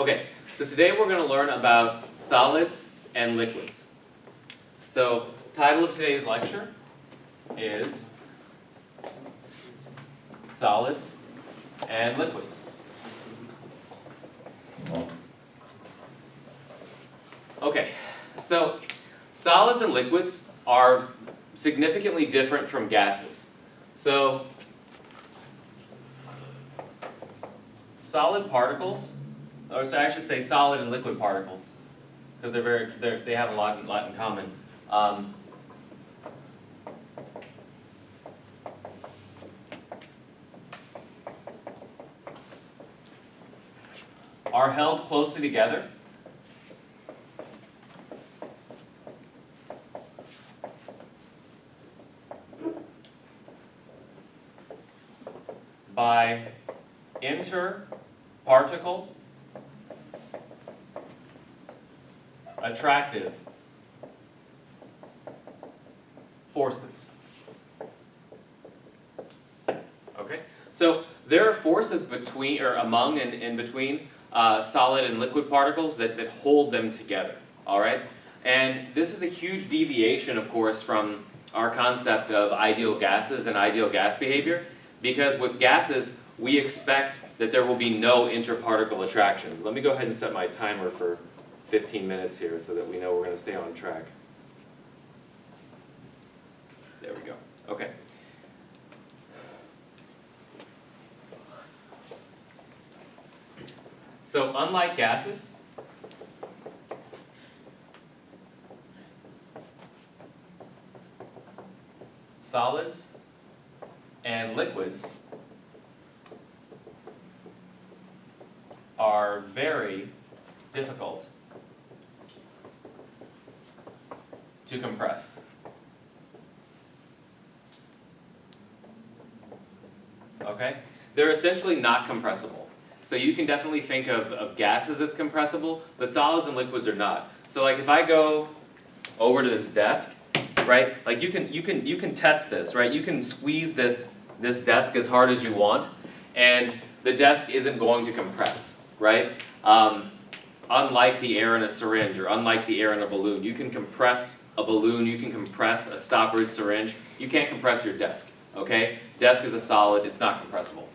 Okay, so today we're going to learn about solids and liquids. So, title of today's lecture is Solids and Liquids. Okay, so solids and liquids are significantly different from gases. So, solid particles, or so I should say solid and liquid particles, because they have a lot in common. Are held closely together by interparticle attractive forces. Okay, so there are forces between, or among, and in between solid and liquid particles that hold them together. All right, and this is a huge deviation, of course, from our concept of ideal gases and ideal gas behavior, because with gases we expect that there will be no interparticle attractions. Let me go ahead and set my timer for 15 minutes here so that we know we're going to stay on track. There we go. Okay. So unlike gases, solids and liquids are very difficult to compress. Okay? They're essentially not compressible. So you can definitely think of gases as compressible, but solids and liquids are not. So like if I go over to this desk, right? Like you can test this, right? You can squeeze this desk as hard as you want, and the desk isn't going to compress, right? Unlike the air in a syringe, or unlike the air in a balloon. You can compress a balloon, you can compress a stoppered syringe. You can't compress your desk, okay? Desk is a solid, it's not compressible.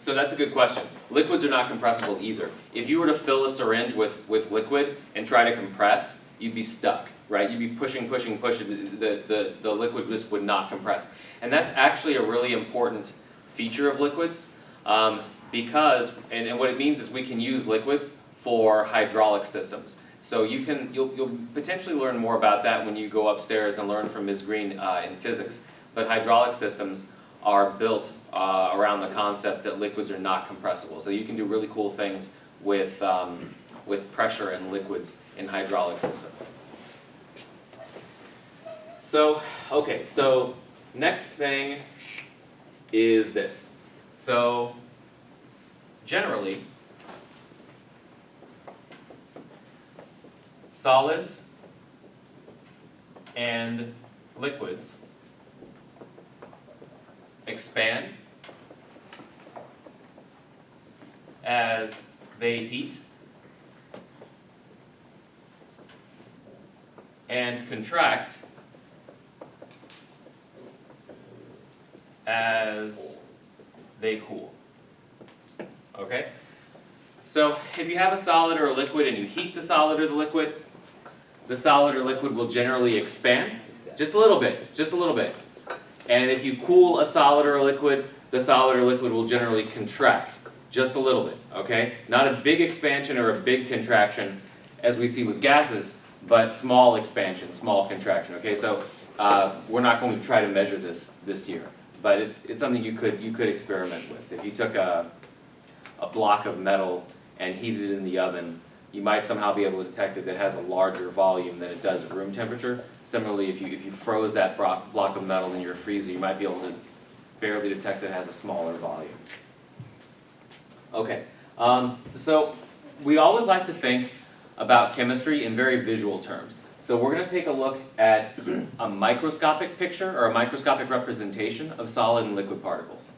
So that's a good question. Liquids are not compressible either. If you were to fill a syringe with liquid and try to compress, you'd be stuck, right? You'd be pushing, the liquid just would not compress. And that's actually a really important feature of liquids, because, and what it means is we can use liquids for hydraulic systems. So you'll potentially learn more about that when you go upstairs and learn from Ms. Green in physics. But hydraulic systems are built around the concept that liquids are not compressible. So you can do really cool things with pressure and liquids in hydraulic systems. So, okay, so next thing is this. So, generally, solids and liquids expand as they heat and contract as they cool. Okay? So if you have a solid or a liquid and you heat the solid or the solid or liquid will generally expand just a little bit. And if you cool a solid or a liquid, the solid or liquid will generally contract just a little bit, okay? Not a big expansion or a big contraction as we see with gases, but small expansion, small contraction, okay? So we're not going to try to measure this year, but it's something you could experiment with. If you took a block of metal and heated it in the oven, you might somehow be able to detect that it has a larger volume than it does at room temperature. Similarly, if you froze that block of metal in your freezer, you might be able to barely detect that it has a smaller volume. Okay, so we always like to think about chemistry in very visual terms. So we're going to take a look at a microscopic picture, or a microscopic representation of solid and liquid particles.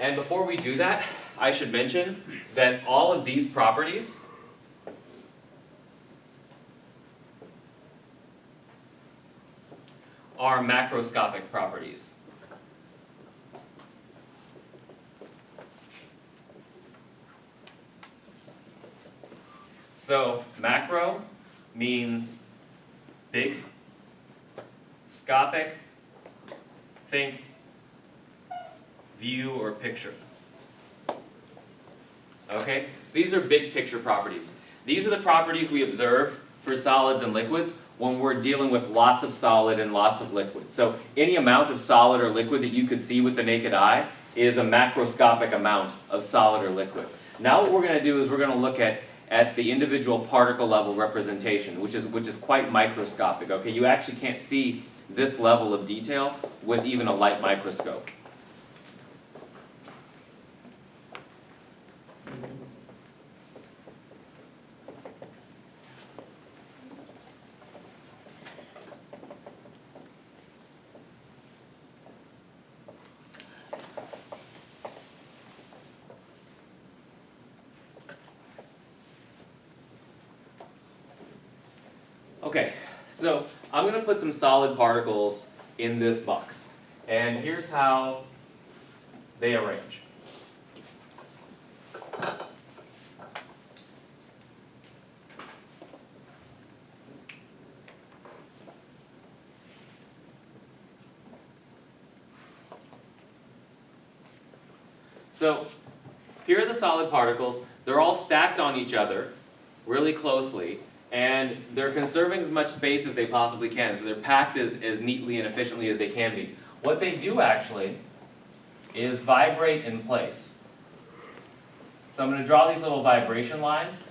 And before we do that, I should mention that all of these properties are macroscopic properties. So macro means big, scopic, think, view, or picture. Okay? So these are big picture properties. These are the properties we observe for solids and liquids when we're dealing with lots of solid and lots of liquid. So any amount of solid or liquid that you could see with the naked eye is a macroscopic amount of solid or liquid. Now what we're going to do is we're going to look at the individual particle level representation, which is quite microscopic. Okay? You actually can't see this level of detail with even a light microscope. Okay, so I'm going to put some solid particles in this box, and here's how they arrange. So here are the solid particles. They're all stacked on each other really closely, and they're conserving as much space as they possibly can, so they're packed as neatly and efficiently as they can be. What they do actually is vibrate in place. So I'm going to draw these little vibration lines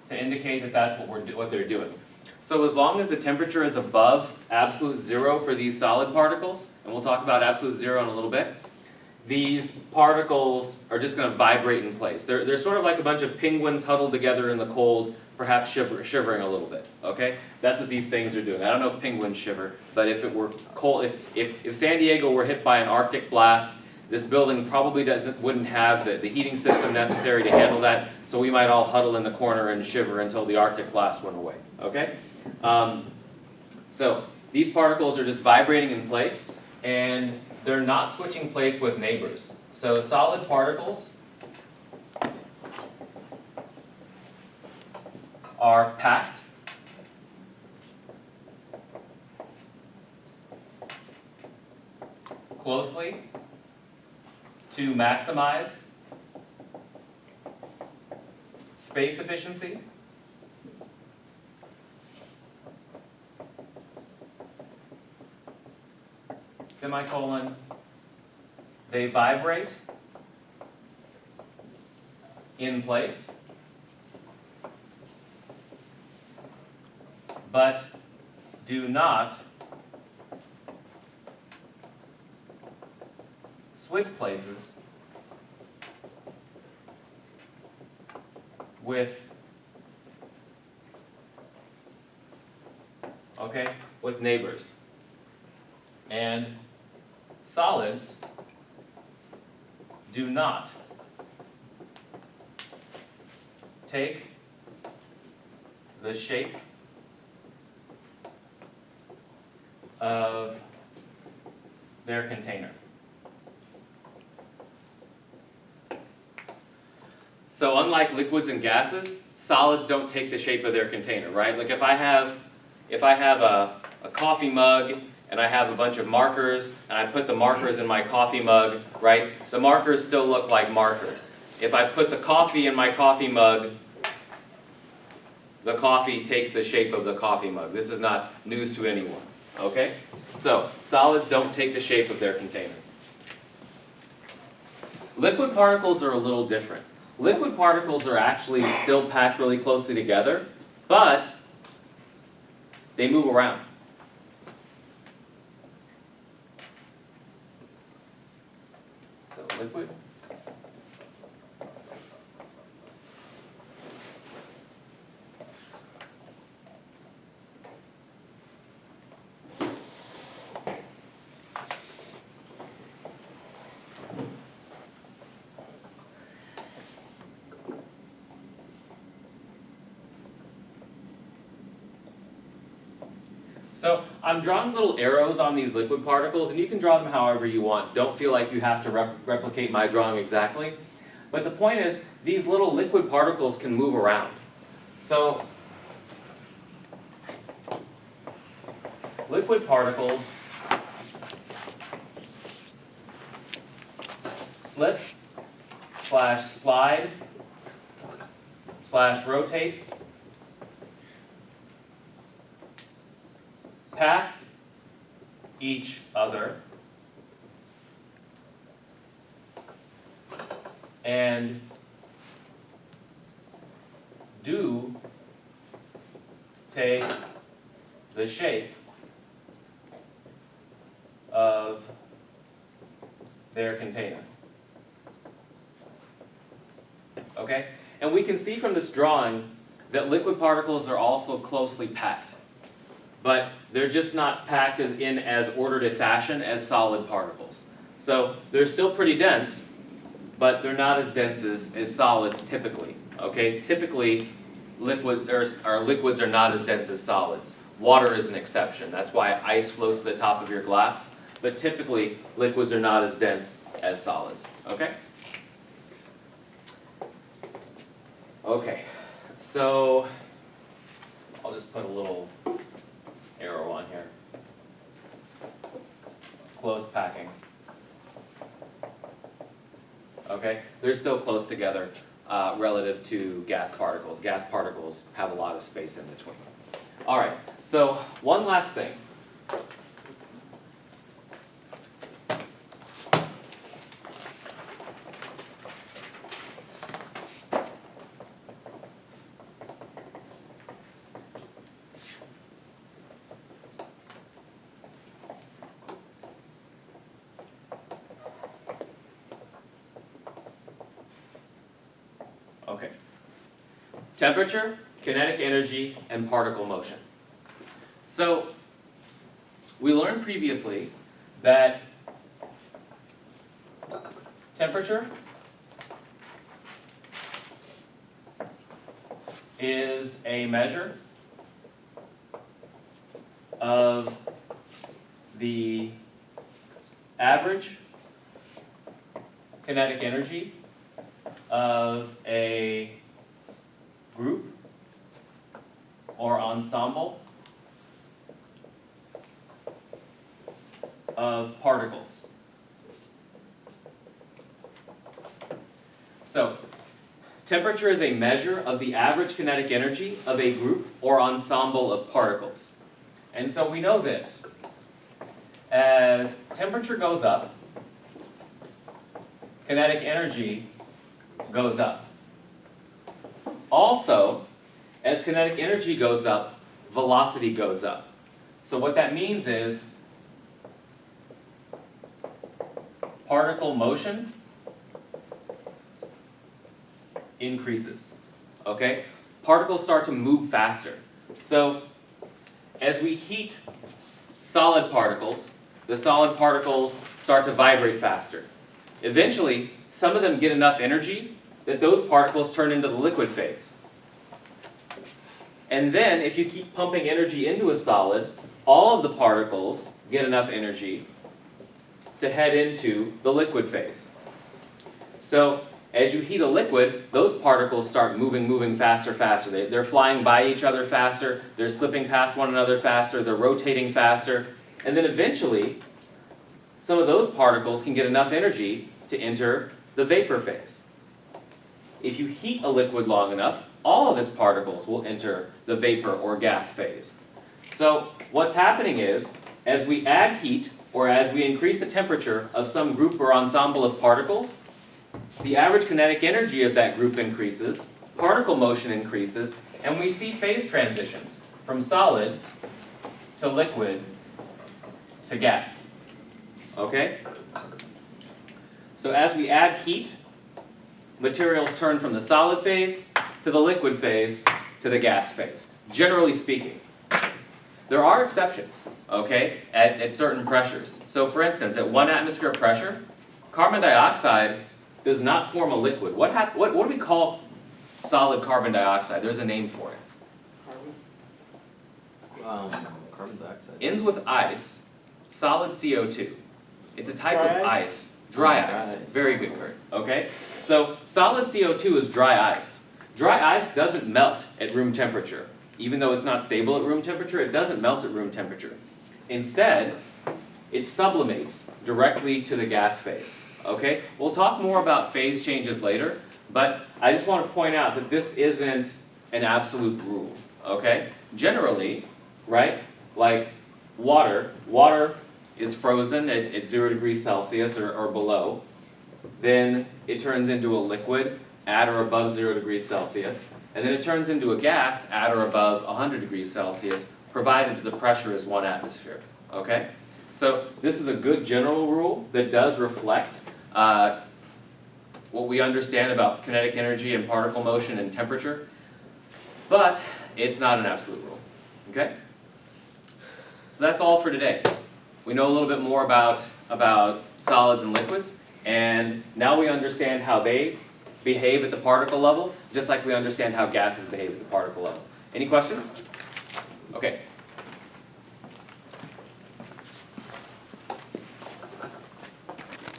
to indicate that that's what they're doing. So as long as the temperature is above absolute zero for these solid particles, and we'll talk about absolute zero in a little bit, these particles are just going to vibrate in place. They're sort of like a bunch of penguins huddled together in the cold, perhaps shivering a little bit. Okay, that's what these things are doing. I don't know if penguins shiver, but if it were cold, if San Diego were hit by an Arctic blast, this building probably wouldn't have the heating system necessary to handle that. So we might all huddle in the corner and shiver until the Arctic blast went away. Okay, so these particles are just vibrating in place, and they're not switching place with neighbors. So solid particles are packed closely to maximize space efficiency, semicolon, they vibrate in place, but do not switch places with neighbors. And solids do not take the shape of their container. So unlike liquids and gases, solids don't take the shape of their container, right? Like if I have a coffee mug and I have a bunch of markers and I put the markers in my coffee mug, right? The markers still look like markers. If I put the coffee in my coffee mug, the coffee takes the shape of the coffee mug. This is not news to anyone, okay? So solids don't take the shape of their container. Liquid particles are a little different. Liquid particles are actually still packed really closely together, but they move around. So liquid. So I'm drawing little arrows on these liquid particles, and you can draw them however you want. Don't feel like you have to replicate my drawing exactly. But the point is, these little liquid particles can move around. So liquid particles slip, slide, rotate, past each other, and do take the shape of their container. Okay? And we can see from this drawing that liquid particles are also closely packed. But they're just not packed in as ordered a fashion as solid particles. So they're still pretty dense, but they're not as dense as solids typically. Okay? Typically, liquids are not as dense as solids. Water is an exception. That's why ice floats to the top of your glass. But typically, liquids are not as dense as solids. Okay? Okay, so I'll just put a little arrow on here. Close packing. Okay, they're still close together relative to gas particles. Gas particles have a lot of space in between. All right, so one last thing. Okay. Temperature, kinetic energy, and particle motion. So, we learned previously that temperature is a measure of the average kinetic energy of a group or ensemble of particles. So, temperature is a measure of the average kinetic energy of a group or ensemble of particles. And so we know this. As temperature goes up, kinetic energy goes up. Also, as kinetic energy goes up, velocity goes up. So what that means is particle motion increases. Okay? Particles start to move faster. So as we heat solid particles, the solid particles start to vibrate faster. Eventually, some of them get enough energy that those particles turn into the liquid phase. And then, if you keep pumping energy into a solid, all of the particles get enough energy to head into the liquid phase. So, as you heat a liquid, those particles start moving faster. They're flying by each other faster, they're slipping past one another faster, they're rotating faster, and then eventually, some of those particles can get enough energy to enter the vapor phase. If you heat a liquid long enough, all of its particles will enter the vapor or gas phase. So what's happening is, as we add heat, or as we increase the temperature of some group or ensemble of particles, the average kinetic energy of that group increases, particle motion increases, and we see phase transitions from solid to liquid to gas. Okay? So as we add heat, materials turn from the solid phase to the liquid phase to the gas phase, generally speaking. There are exceptions, okay, at certain pressures. So for instance, at 1 atmosphere pressure, carbon dioxide does not form a liquid. What do we call solid carbon dioxide? There's a name for it. Carbon dioxide. ends with ice, solid CO2. It's a type Dry of ice? ice. Dry Dry ice. ice. Very good, Kurt. Okay? So solid CO2 is dry ice. Dry ice doesn't melt at room temperature. Even though it's not stable at room temperature, it doesn't melt at room temperature. Instead, it sublimates directly to the gas phase. Okay? We'll talk more about phase changes later, but I just want to point out that this isn't an absolute rule. Okay? Generally, right, like water is frozen at 0 degrees Celsius or below. Then it turns into a liquid at or above 0 degrees Celsius. And then it turns into a gas at or above 100 degrees Celsius, provided that the pressure is 1 atmosphere. Okay? So this is a good general rule that does reflect what we understand about kinetic energy and particle motion and temperature, but it's not an absolute rule. Okay? So that's all for today. We know a little bit more about solids and liquids, and now we understand how they behave at the particle level, just like we understand how gases behave at the particle level. Any questions? Okay.